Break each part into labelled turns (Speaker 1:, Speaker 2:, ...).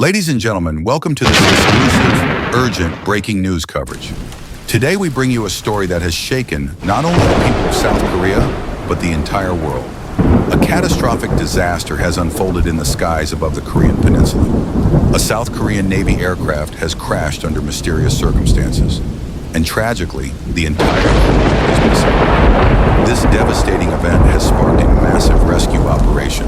Speaker 1: Ladies and gentlemen, welcome to this exclusive, urgent breaking news coverage. Today we bring you a story that has shaken not only the people of South Korea, but the entire world. A catastrophic disaster has unfolded in the skies above the Korean peninsula. A South Korean Navy aircraft has crashed under mysterious circumstances. And tragically, the entire crew is missing. This devastating event has sparked a massive rescue operation,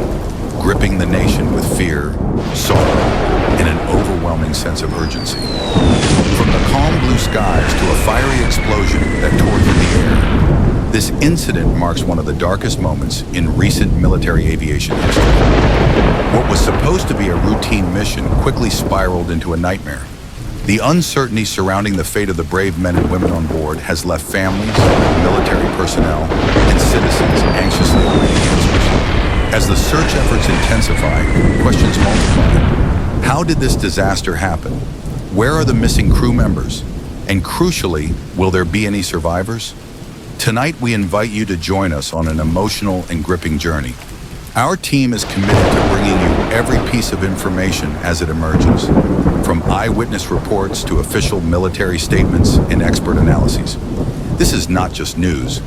Speaker 1: gripping the nation with fear, sorrow, and an overwhelming sense of urgency. From the calm blue skies to a fiery explosion that tore through the air, this incident marks one of the darkest moments in recent military aviation history. What was supposed to be a routine mission quickly spiraled into a nightmare. The uncertainty surrounding the fate of the brave men and women on board has left families, military personnel, and citizens anxiously awaiting answers. As the search efforts intensify, questions multiply. How did this disaster happen? Where are the missing crew members? And crucially, will there be any survivors? Tonight, we invite you to join us on an emotional and gripping journey. Our team is committed to bringing you every piece of information as it emerges, from eyewitness reports to official military statements and expert analyses. This is not just news.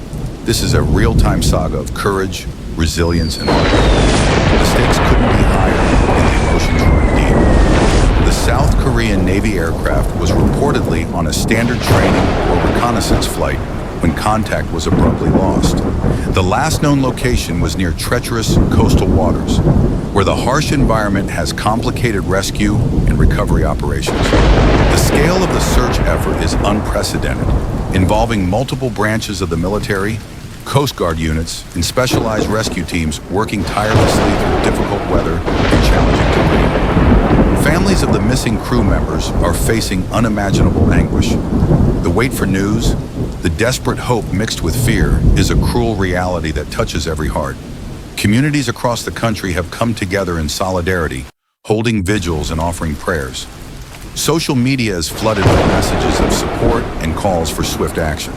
Speaker 1: This is a real-time saga of courage, resilience, and heart. The stakes couldn't be higher and the emotions run deep. The South Korean Navy aircraft was reportedly on a standard training or reconnaissance flight when contact was abruptly lost. The last known location was near treacherous coastal waters, where the harsh environment has complicated rescue and recovery operations. The scale of the search effort is unprecedented, involving multiple branches of the military, Coast Guard units, and specialized rescue teams working tirelessly through difficult weather and challenging terrain. Families of the missing crew members are facing unimaginable anguish. The wait for news, the desperate hope mixed with fear, is a cruel reality that touches every heart. Communities across the country have come together in solidarity, holding vigils and offering prayers. Social media is flooded with messages of support and calls for swift action.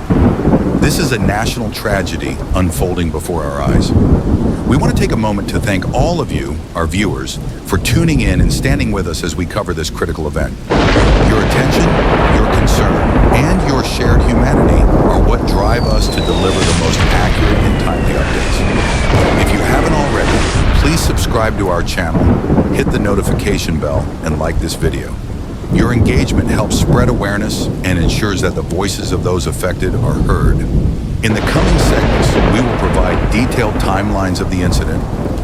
Speaker 1: This is a national tragedy unfolding before our eyes. We want to take a moment to thank all of you, our viewers, for tuning in and standing with us as we cover this critical event. Your attention, your concern, and your shared humanity are what drive us to deliver the most accurate and timely updates. If you haven't already, please subscribe to our channel, hit the notification bell, and like this video. Your engagement helps spread awareness and ensures that the voices of those affected are heard. In the coming segments, we will provide detailed timelines of the incident,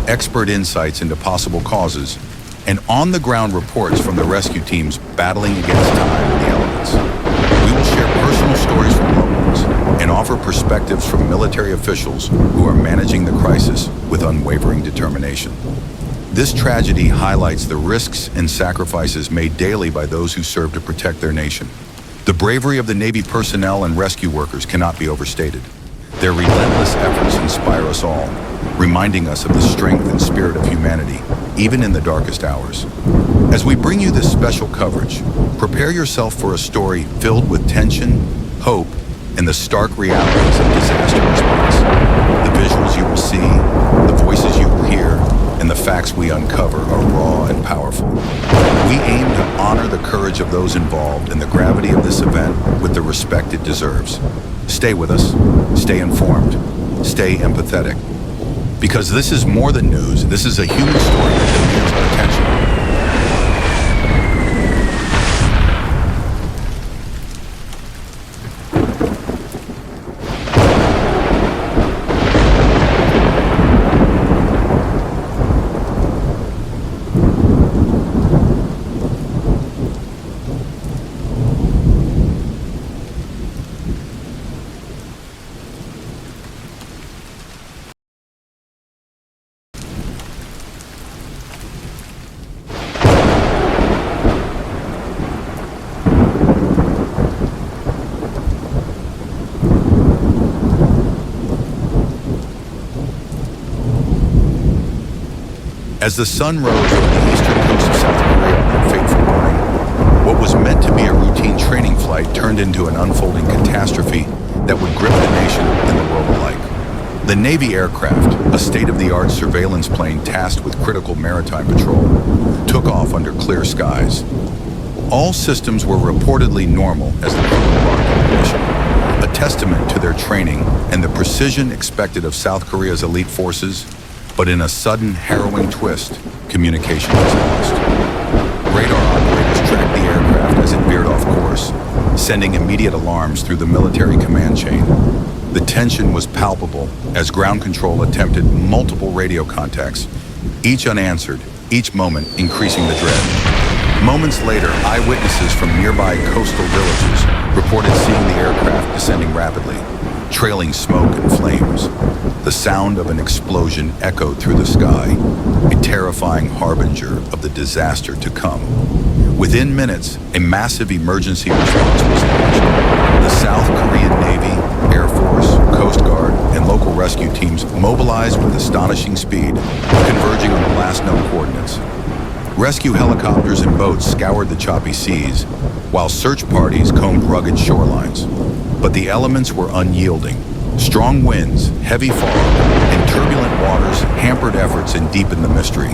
Speaker 1: expert insights into possible causes, and on-the-ground reports from the rescue teams battling against time and the elements. We will share personal stories from loved ones and offer perspectives from military officials who are managing the crisis with unwavering determination. This tragedy highlights the risks and sacrifices made daily by those who serve to protect their nation. The bravery of the Navy personnel and rescue workers cannot be overstated. Their relentless efforts inspire us all, reminding us of the strength and spirit of humanity, even in the darkest hours. As we bring you this special coverage, prepare yourself for a story filled with tension, hope, and the stark realities of disaster response. The visuals you will see, the voices you will hear, and the facts we uncover are raw and powerful. We aim to honor the courage of those involved and the gravity of this event with the respect it deserves. Stay with us, stay informed, stay empathetic. Because this is more than news, this is a human story that demands our attention. As the sun rose over the eastern coast of South Korea on that fateful morning, what was meant to be a routine training flight turned into an unfolding catastrophe that would grip the nation and the world alike. The Navy aircraft, a state-of-the-art surveillance plane tasked with critical maritime patrol, took took off under clear skies. All systems were reportedly normal as the crew embarked on their mission, a testament to their training and the precision expected of South Korea's elite forces. But in a sudden, harrowing twist, communication was lost. Radar operators tracked the aircraft as it veered off course, sending immediate alarms through the military command chain. The tension was palpable as ground control attempted multiple radio contacts, each unanswered, each moment increasing the dread. Moments later, eyewitnesses from nearby coastal villages reported seeing the aircraft descending rapidly, trailing smoke and flames. The sound of an explosion echoed through the sky, a terrifying harbinger of the disaster to come. Within minutes, a massive emergency response was launched. The South Korean Navy, Air Force, Coast Guard, and local rescue teams mobilized with astonishing speed, converging on the last known coordinates. Rescue helicopters and boats scoured the choppy seas, while search parties combed rugged shorelines. But the elements were unyielding. Strong winds, heavy fog, and turbulent waters hampered efforts and deepened the mystery.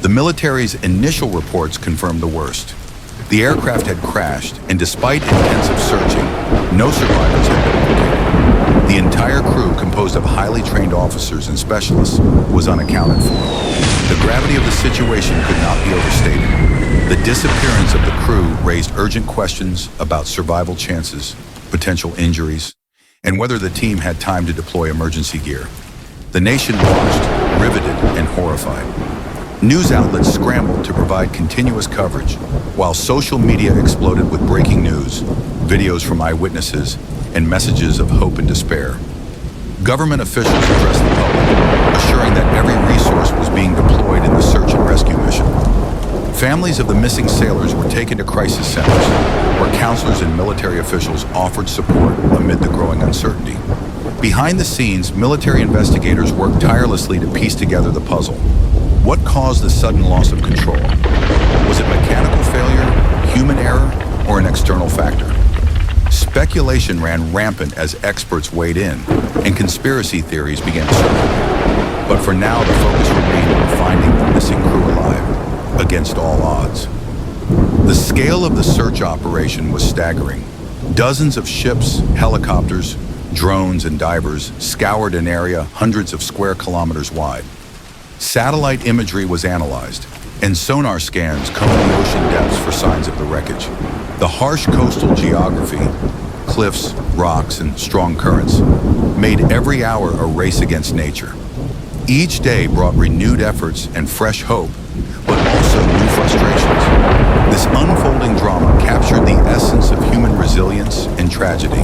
Speaker 1: The military's initial reports confirmed the worst. The aircraft had crashed, and despite intensive searching, no survivors had been located. The entire crew, composed of highly trained officers and specialists, was unaccounted for. The gravity of the situation could not be overstated. The disappearance of the crew raised urgent questions about survival chances, potential injuries, and whether the team had time to deploy emergency gear. The nation watched, riveted and horrified. News outlets scrambled to provide continuous coverage, while social media exploded with breaking news, videos from eyewitnesses, and messages of hope and despair. Government officials addressed the public, assuring that every resource was being deployed in the search and rescue mission. Families of the missing sailors were taken to crisis centers, where counselors and military officials offered support amid the growing uncertainty. Behind the scenes, military investigators worked tirelessly to piece together the puzzle. What caused the sudden loss of control? Was it mechanical failure, human error, or an external factor? Speculation ran rampant as experts weighed in, and conspiracy theories began to circulate. But for now, the focus remained on finding the missing crew alive, against all odds. The scale of the search operation was staggering. Dozens of ships, helicopters, drones, and divers scoured an area hundreds of square kilometers wide. Satellite imagery was analyzed, and sonar scans combed the ocean depths for signs of the wreckage. The harsh coastal geography, cliffs, rocks, and strong currents, made every hour a race against nature. Each day brought renewed efforts and fresh hope, but also new frustrations. This unfolding drama captured the essence of human resilience and tragedy.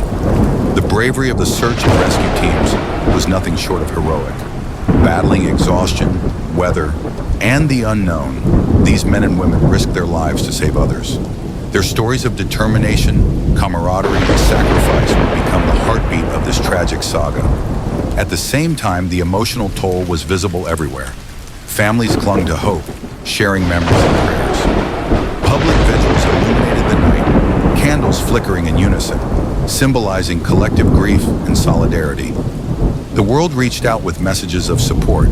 Speaker 1: The bravery of the search and rescue teams was nothing short of heroic. Battling exhaustion, weather, and the unknown, these men and women risked their lives to save others. Their stories of determination, camaraderie, and sacrifice would become the heartbeat of this tragic saga. At the same time, the emotional toll was visible everywhere. Families clung to hope, sharing memories and prayers. Public vigils illuminated the night, candles flickering in unison, symbolizing collective grief and solidarity. The world reached out with messages of support,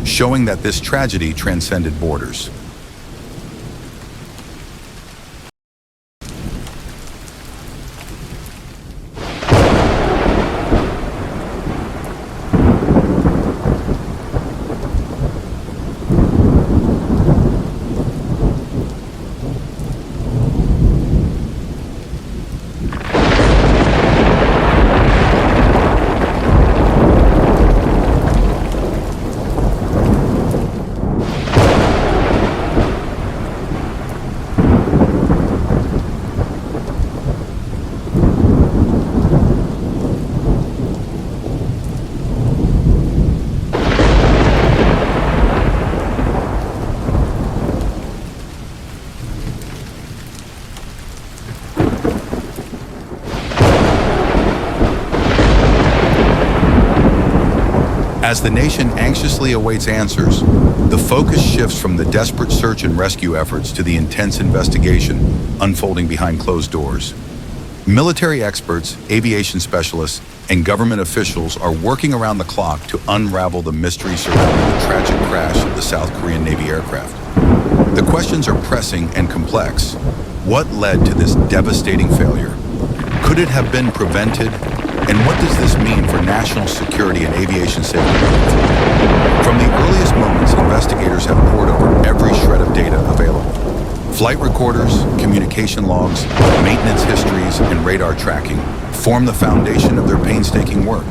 Speaker 1: showing that this tragedy transcended borders. As the nation anxiously awaits answers, the focus shifts from the desperate search and rescue efforts to the intense investigation unfolding behind closed doors. Military experts, aviation specialists, and government officials are working around the clock to unravel the mystery surrounding the tragic crash of the South Korean Navy aircraft. The questions are pressing and complex. What led to this devastating failure? Could it have been prevented? And what does this mean for national security and aviation safety? From the earliest moments, investigators have pored over every shred of data available. Flight recorders, communication logs, maintenance histories, and radar tracking form the foundation of their painstaking work.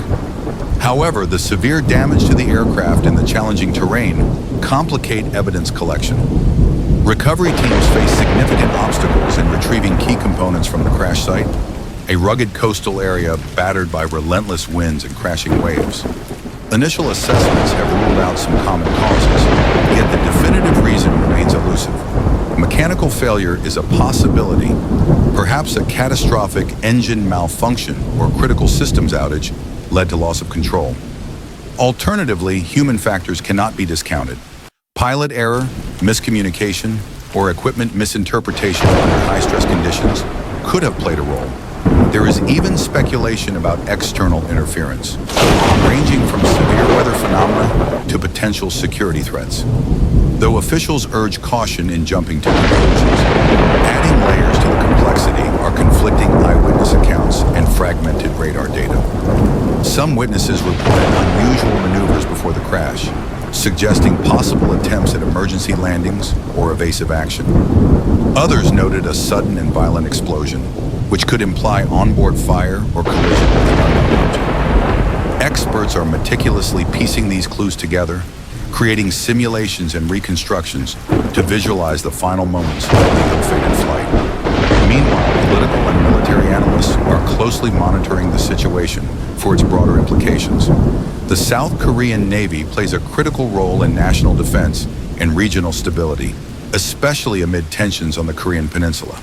Speaker 1: However, the severe damage to the aircraft and the challenging terrain complicate evidence collection. Recovery teams face significant obstacles in retrieving key components from the crash site, a rugged coastal area battered by relentless winds and crashing waves. Initial assessments have ruled out some common causes, yet the definitive reason remains elusive. Mechanical failure is a possibility, perhaps a catastrophic engine malfunction or critical systems outage led to loss of control. Alternatively, human factors cannot be discounted. Pilot error, miscommunication, or equipment misinterpretation under high-stress conditions could have played a role. There is even speculation about external interference, ranging from severe weather phenomena to potential security threats. Though officials urge caution in jumping to conclusions, adding layers to the complexity are conflicting eyewitness accounts and fragmented radar data. Some witnesses reported unusual maneuvers before the crash, suggesting possible attempts at emergency landings or evasive action. Others noted a sudden and violent explosion, which could imply onboard fire or collision with an unknown object. Experts are meticulously piecing these clues together, creating simulations and reconstructions to visualize the final moments of the ill-fated flight. Meanwhile, political and military analysts are closely monitoring the situation for its broader implications. The South Korean Navy plays a critical role in national defense and regional stability, especially amid tensions on the Korean Peninsula.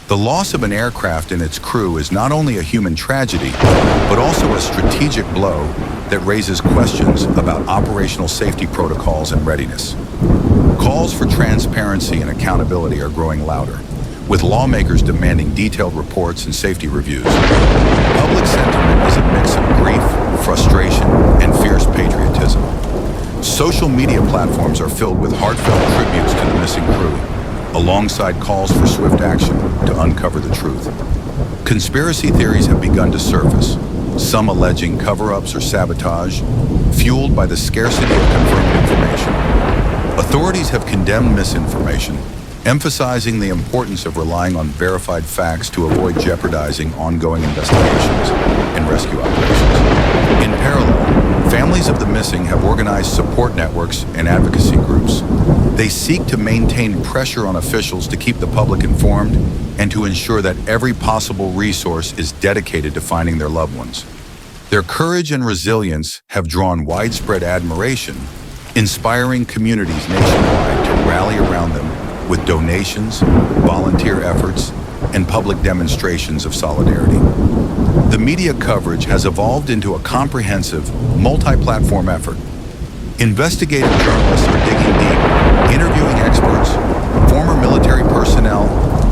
Speaker 1: The loss of an aircraft and its crew is not only a human tragedy, but also a strategic blow that raises questions about operational safety protocols and readiness. Calls for transparency and accountability are growing louder, with lawmakers demanding detailed reports and safety reviews. Public sentiment is a mix of grief, frustration, and fierce patriotism. Social media platforms are filled with heartfelt tributes to the missing crew, alongside calls for swift action to uncover the truth. Conspiracy theories have begun to surface, some alleging cover-ups or sabotage, fueled by the scarcity of confirmed information. Authorities have condemned misinformation, emphasizing the importance of relying on verified facts to avoid jeopardizing ongoing investigations and rescue operations. In parallel, families of the missing have organized support networks and advocacy groups. They seek to maintain pressure on officials to keep the public informed and to ensure that every possible resource is dedicated to finding their loved ones. Their courage and resilience have drawn widespread admiration, inspiring communities nationwide to rally around them with donations, volunteer efforts, and public demonstrations of solidarity. The media coverage has evolved into a comprehensive, multi-platform effort. Investigative journalists are digging deep, interviewing experts, former military personnel,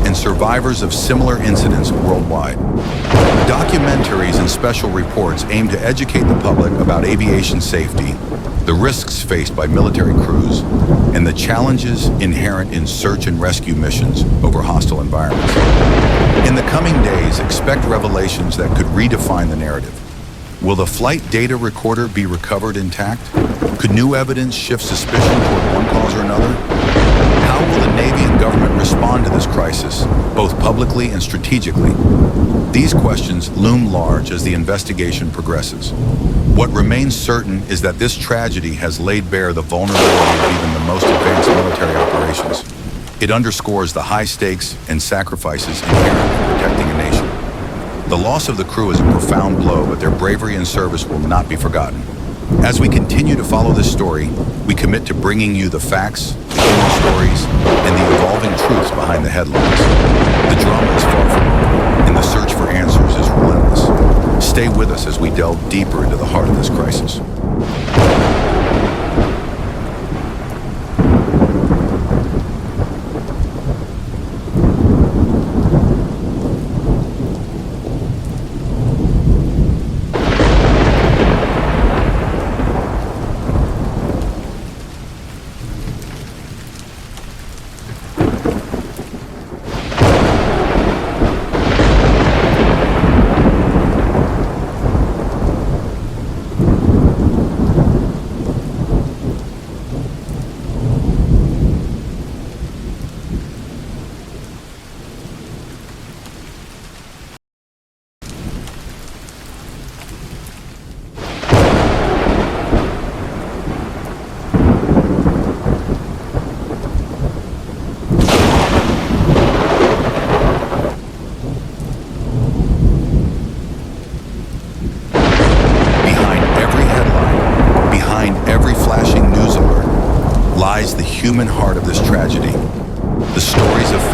Speaker 1: and survivors of similar incidents worldwide. Documentaries and special reports aim to educate the public about aviation safety, the risks faced by military crews, and the challenges inherent in search and rescue missions over hostile environments. In the coming days, expect revelations that could redefine the narrative. Will the flight data recorder be recovered intact? Could new evidence shift suspicion toward one cause or another? How will the Navy and government respond to this crisis, both publicly and strategically? These questions loom large as the investigation progresses. What remains certain is that this tragedy has laid bare the vulnerability of even the most advanced military operations. It underscores the high stakes and sacrifices inherent in protecting a nation. The loss of the crew is a profound blow, but their bravery and service will not be forgotten. As we continue to follow this story, we commit to bringing you the facts, the human stories, and the evolving truths behind the headlines. The drama is far from over, and the search for answers is relentless. Stay with us as we delve deeper into the heart of this crisis.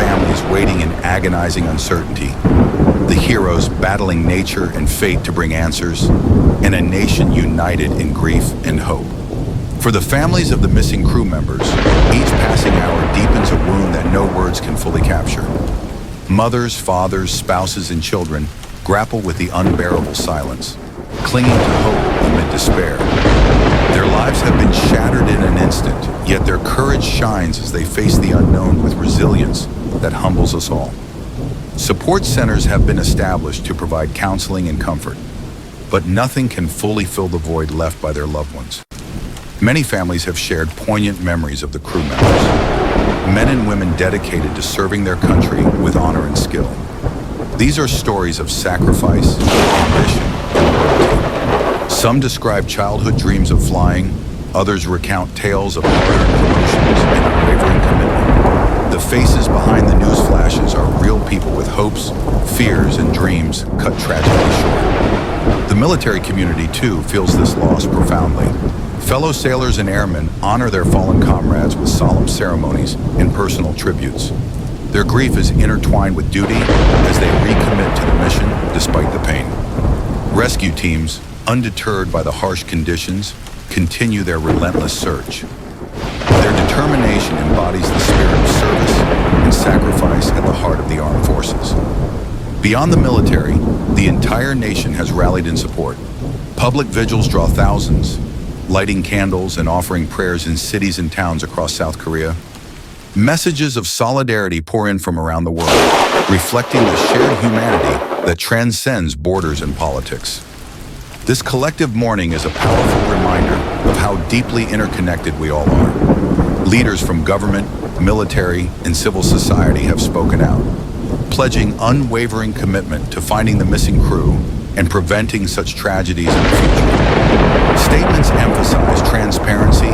Speaker 1: families waiting in agonizing uncertainty, the heroes battling nature and fate to bring answers, and a nation united in grief and hope. For the families of the missing crew members, each passing hour deepens a wound that no words can fully capture. Mothers, fathers, spouses, and children grapple with the unbearable silence, clinging to hope amid despair. Their lives have been shattered in an instant, yet their courage shines as they face the unknown with resilience that humbles us all. Support centers have been established to provide counseling and comfort, but nothing can fully fill the void left by their loved ones. Many families have shared poignant memories of the crew members, men and women dedicated to serving their country with honor and skill. These are stories of sacrifice, ambition, and loyalty. Some describe childhood dreams of flying, others recount tales of hard-earned promotions and unwavering commitment. The faces behind the news flashes are real people with hopes, fears, and dreams cut tragically short. The military community, too, feels this loss profoundly. Fellow sailors and airmen honor their fallen comrades with solemn ceremonies and personal tributes. Their grief is intertwined with duty as they recommit to the mission despite the pain. Rescue teams, undeterred by the harsh conditions, continue their relentless search. Their determination embodies the spirit of service and sacrifice at the heart of the armed forces. Beyond the military, the entire nation has rallied in support. Public vigils draw thousands, lighting candles and offering prayers in cities and towns across South Korea. Messages of solidarity pour in from around the world, reflecting the shared humanity that transcends borders and politics. This collective mourning is a powerful reminder of how deeply interconnected we all are. Leaders from government, military, and civil society have spoken out, pledging unwavering commitment to finding the missing crew and preventing such tragedies in the future. Statements emphasize transparency,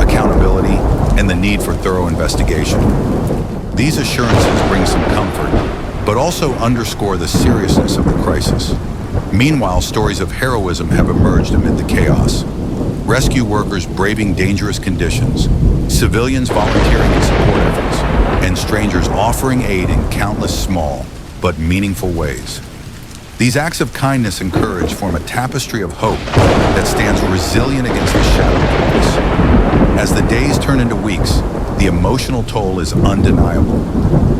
Speaker 1: accountability, and the need for thorough investigation. These assurances bring some comfort, but also underscore the seriousness of the crisis. Meanwhile, stories of heroism have emerged amid the chaos. Rescue workers braving dangerous conditions, civilians volunteering in support efforts, and strangers offering aid in countless small but meaningful ways. These acts of kindness and courage form a tapestry of hope that stands resilient against the shadow of loss. As the days turn into weeks, the emotional toll is undeniable.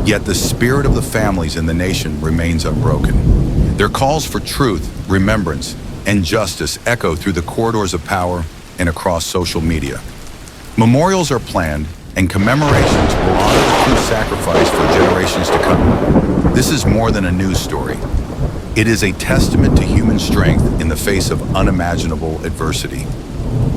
Speaker 1: Yet the spirit of the families in the nation remains unbroken. Their calls for truth, remembrance, and justice echo through the corridors of power and across social media. Memorials are planned, and commemorations will honor the crew's sacrifice for generations to come. This is more than a news story. It is a testament to human strength in the face of unimaginable adversity.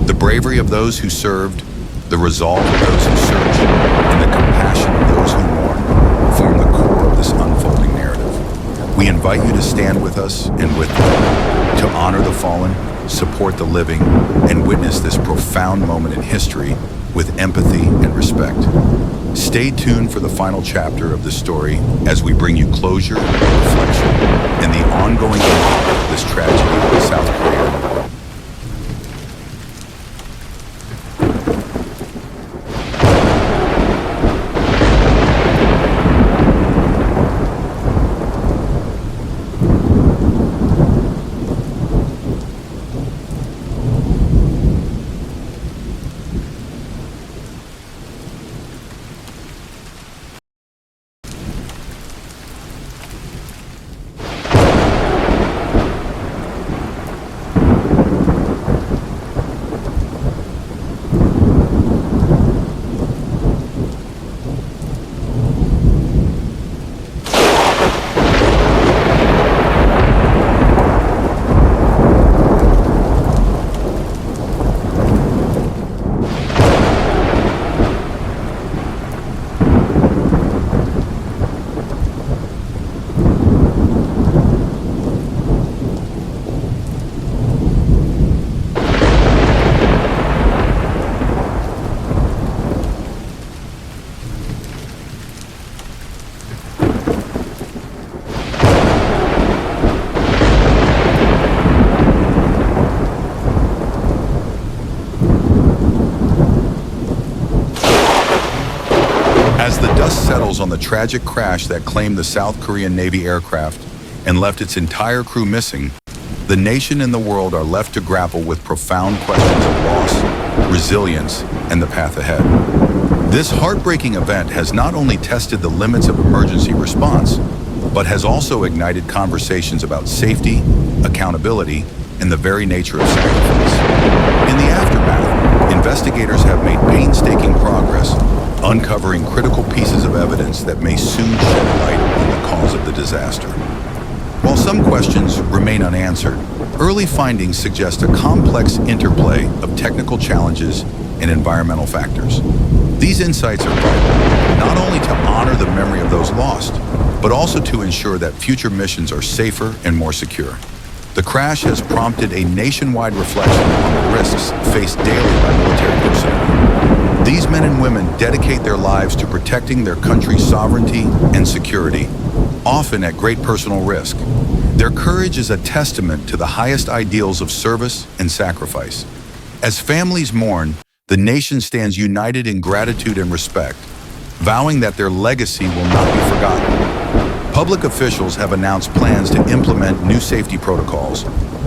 Speaker 1: The bravery of those who served, the resolve of those who search, and the compassion of those who mourn form the core of this unfolding narrative. We invite you to stand with us and with them, to honor the fallen, support the living, and witness this profound moment in history with empathy and respect. Stay tuned for the final chapter of the story as we bring you closure, reflection, and the ongoing impact of this tragedy in South Korea. details on the tragic crash that claimed the South Korean Navy aircraft and left its entire crew missing, the nation and the world are left to grapple with profound questions of loss, resilience, and the path ahead. This heartbreaking event has not only tested the limits of emergency response, but has also ignited conversations about safety, accountability, and the very nature of sacrifice. In the aftermath, investigators have made painstaking progress, uncovering critical pieces of evidence that may soon shed light on the cause of the disaster. While some questions remain unanswered, early findings suggest a complex interplay of technical challenges and environmental factors. These insights are vital, not only to honor the memory of those lost, but also to ensure that future missions are safer and more secure. The crash has prompted a nationwide reflection on the risks faced daily by military personnel. These men and women dedicate their lives to protecting their country's sovereignty and security, often at great personal risk. Their courage is a testament to the highest ideals of service and sacrifice. As families mourn, the nation stands united in gratitude and respect, vowing that their legacy will not be forgotten. Public officials have announced plans to implement new safety protocols,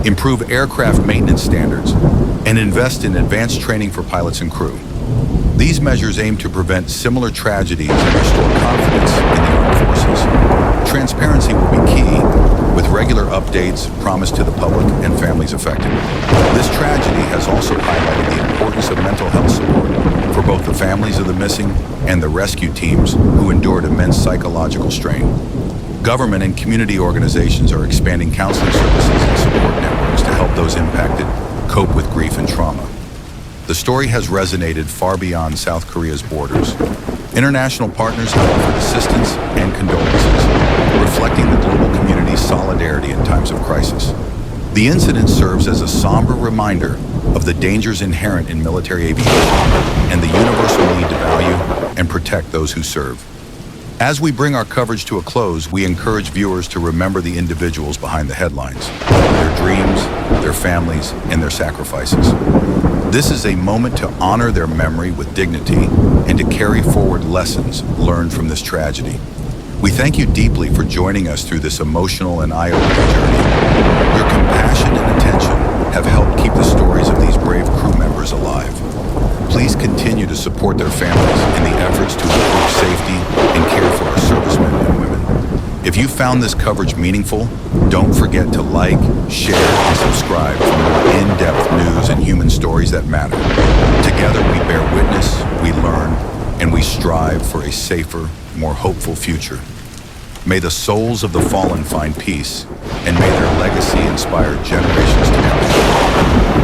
Speaker 1: improve aircraft maintenance standards, and invest in advanced training for pilots and crew. These measures aim to prevent similar tragedies and restore confidence in the armed forces. Transparency will be key, with regular updates promised to the public and families affected. This tragedy has also highlighted the importance of mental health support for both the families of the missing and the rescue teams who endured immense psychological strain. Government and community organizations are expanding counseling services and support networks to help those impacted cope with grief and trauma. The story has resonated far beyond South Korea's borders. International partners have offered assistance and condolences, reflecting the global community's solidarity in times of crisis. The incident serves as a somber reminder of the dangers inherent in military aviation and the universal need to value and protect those who serve. As we bring our coverage to a close, we encourage viewers to remember the individuals behind the headlines, their dreams, their families, and their sacrifices. This is a moment to honor their memory with dignity and to carry forward lessons learned from this tragedy. We thank you deeply for joining us through this emotional and eye-opening journey. Your compassion and attention have helped keep the stories of these brave crew members alive. Please continue to support their families in the efforts to improve safety and care for our servicemen and women. If you found this coverage meaningful, don't forget to like, share, and subscribe for more in-depth news and human stories that matter. Together we bear witness, we learn, and we strive for a safer, more hopeful future. May the souls of the fallen find peace, and may their legacy inspire generations to come.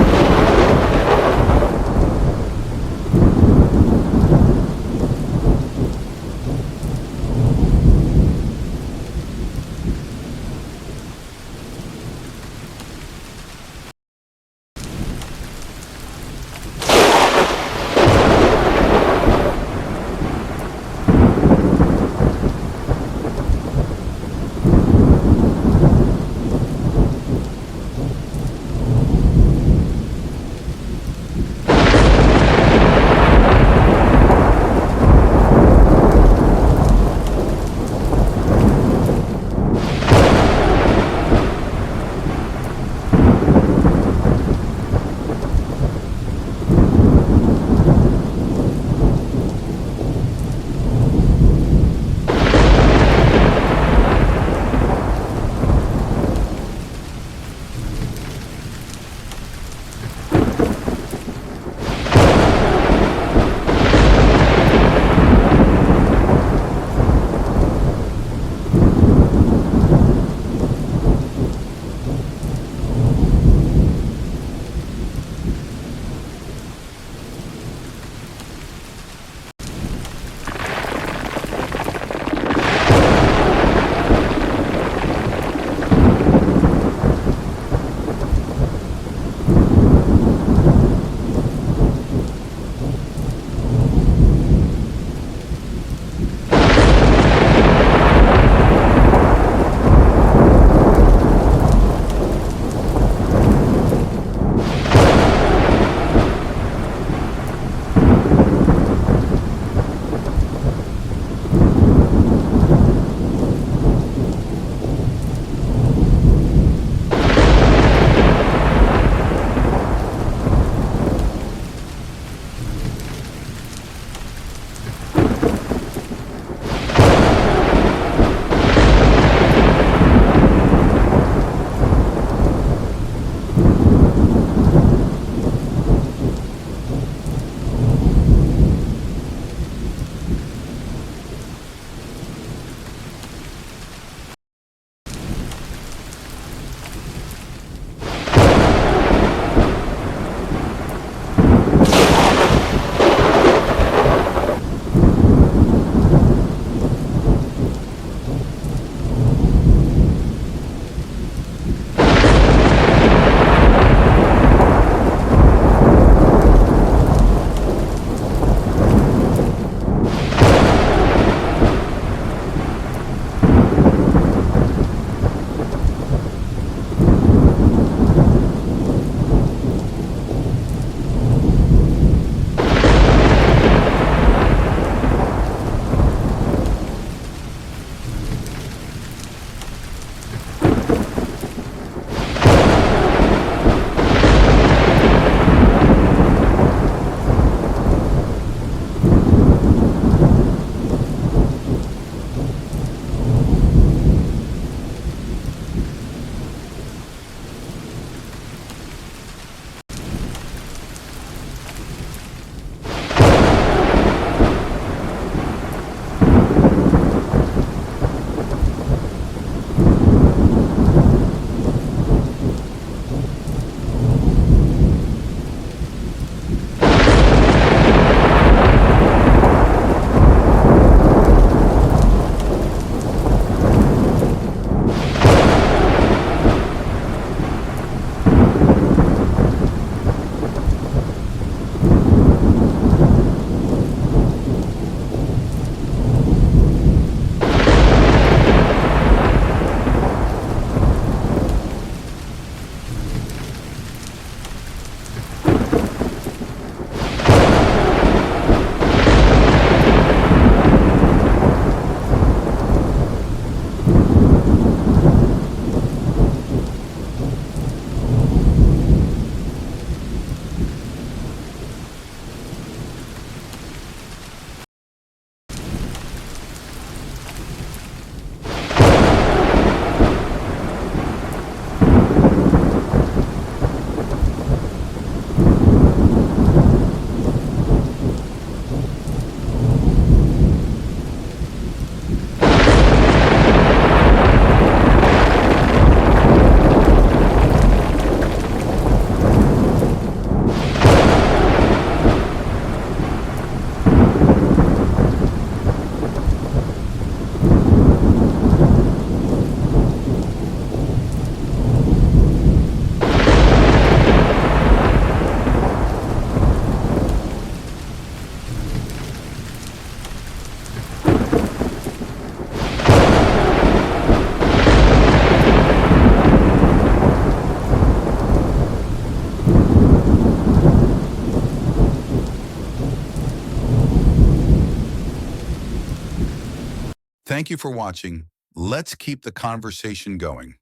Speaker 1: Thank you for watching. Let's keep the conversation going.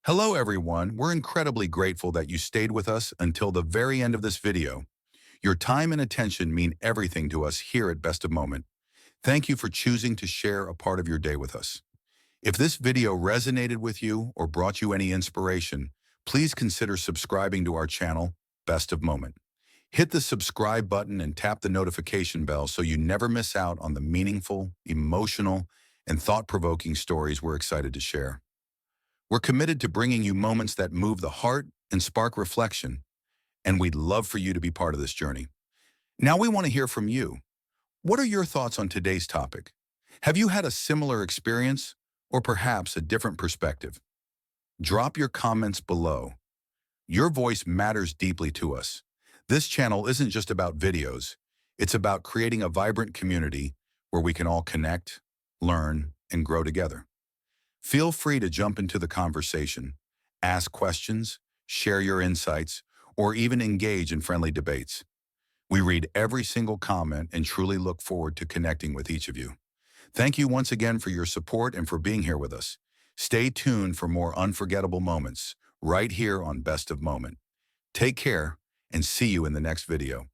Speaker 1: Hello, everyone. We're incredibly grateful that you stayed with us until the very end of this video. Your time and attention mean everything to us here at Best of Moment. Thank you for choosing to share a part of your day with us. If this video resonated with you or brought you any inspiration, please consider subscribing to our channel, Best of Moment. Hit the subscribe button and tap the notification bell so you never miss out on the meaningful, emotional, and thought-provoking stories we're excited to share. We're committed to bringing you moments that move the heart and spark reflection, and we'd love for you to be part of this journey. Now we want to hear from you. What are your thoughts on today's topic? Have you had a similar experience or perhaps a different perspective? Drop your comments below. Your voice matters deeply to us. This channel isn't just about videos. It's about creating a vibrant community where we can all connect, learn, and grow together. Feel free to jump into the conversation, ask questions, share your insights, or even engage in friendly debates. We read every single comment and truly look forward to connecting with each of you. Thank you once again for your support and for being here with us. Stay tuned for more unforgettable moments right here on Best of Moment. Take care and see you in the next video.